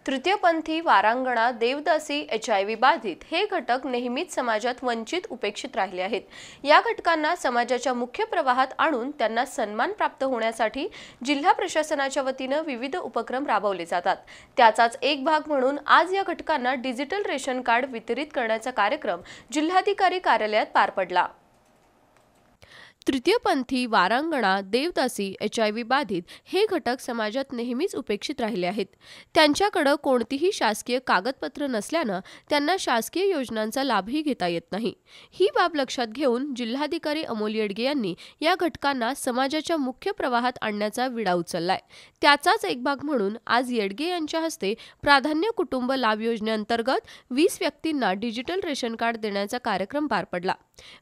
तृतीयपंथी, वारांगणा, देवदासी, HIV बाधित हे घटक नेहमीच समाजात वंचित उपेक्षित राहिले आहेत। या घटकांना समाजाच्या मुख्य प्रवाहात आणून त्यांना सन्मान प्राप्त होण्यासाठी जिल्हा प्रशासनाच्या वतीने विविध उपक्रम राबवले जातात। त्याचाच एक भाग म्हणून आज या घटकांना डिजिटल रेशन कार्ड वितरित करण्याचा कार्यक्रम जिल्हाधिकारी कार्यालयात पार पडला। तृतीयपंथी, वारांगणा, देवदासी, HIV बाधित हे घटक समाजात नेहमीच उपेक्षित राहिले आहेत। त्यांच्याकडे कोणतीही शासकीय कागदपत्र नसल्याने त्यांना शासकीय योजनांचा लाभही घेता येत नाही। ही बाब लक्षात घेऊन जिल्हाधिकारी अमोल येडगे यांनी या घटकांना समाजाच्या मुख्य प्रवाहात आणण्याचा विडा उचललाय। त्याचाच एक भाग म्हणून आज येडगे यांच्या हस्ते प्राधान्य कुटुंब लाभ योजनेअंतर्गत 20 व्यक्तींना डिजिटल रेशन कार्ड देण्याचा कार्यक्रम पार पडला।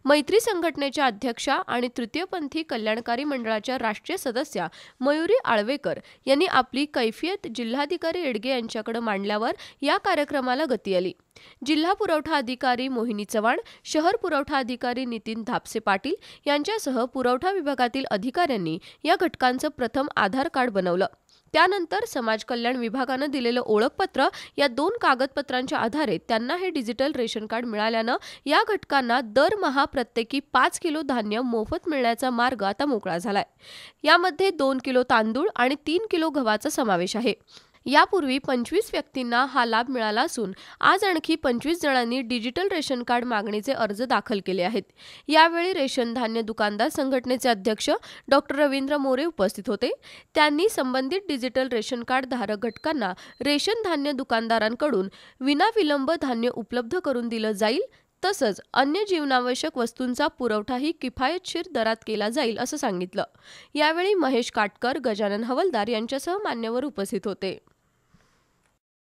मैत्री संघटनेच्या अध्यक्षा आणि तृतीयपंथी कल्याणकारी मंडळाच्या राष्ट्रीय सदस्या मयुरी आळवेकर यांनी आपली कैफियत जिल्हाधिकारी येडगे यांच्याकडे मांडल्यावर या कार्यक्रमाला गती आली। जिल्हा पुरवठा अधिकारी मोहिनी चव्हाण, शहर पुरवठा अधिकारी नितीन धापसे पाटील यांच्यासह पुरवठा विभागातील अधिकाऱ्यांनी या घटकांचं प्रथम आधार कार्ड बनवलं। त्यानंतर समाज कल्याण विभागाने दिलेलं ओळखपत्र या 2 कागदपत्रांच्या आधारे त्यांना हे डिजिटल रेशन कार्ड मिळाल्यानं या घटकांना दरमहा प्रत्येकी 5 किलो धान्य मोफत मिळण्याचा मार्ग आता मोकळा झालाय। यामध्ये 2 किलो तांदूळ आणि 3 किलो गव्हाचा समावेश आहे। यापूर्वी 25 व्यक्तींना हा लाभ मिळाला असून आज आणखी 25 जणांनी डिजिटल रेशन कार्ड मागणीचे अर्ज दाखल केले आहेत। यावेळी रेशन धान्य दुकानदार संघटनेचे अध्यक्ष डॉक्टर रवींद्र मोरे उपस्थित होते। त्यांनी संबंधित डिजिटल रेशन कार्ड धारक घटकांना रेशन धान्य दुकानदारांकडून विनाविलंब धान्य उपलब्ध करून दिलं जाईल, तसंच अन्य जीवनावश्यक वस्तूंचा पुरवठाही किफायतशीर दरात केला जाईल असं सांगितलं। यावेळी महेश काटकर, गजानन हवलदार यांच्यासह मान्यवर उपस्थित होते।